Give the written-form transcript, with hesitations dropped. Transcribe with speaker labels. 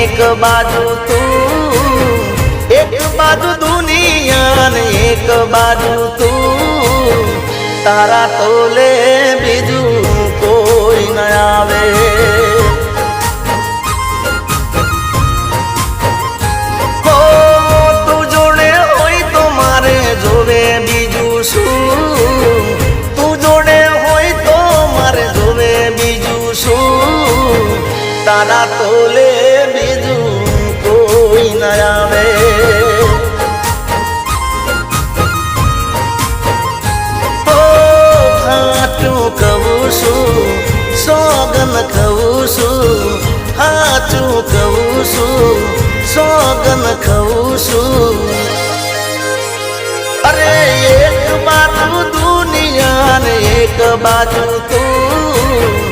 Speaker 1: एक बाजू तू, एक बाजू दुनिया ने एक बाजू तू, तारा तोले बीजू कोई न आवे। हो तू जोड़े होई तो मारे जोवे बीजू शू, तू जोड़े होई तो मारे जोवे बीजू शू, तारा तोले बीजू कोई न आवे। हो हाचू कहूं छू सोगन कहूं छू, हाचू कहूं छू सोगन कहूं छू। अरे एक बाजू दुनिया ने एक बाजू तू,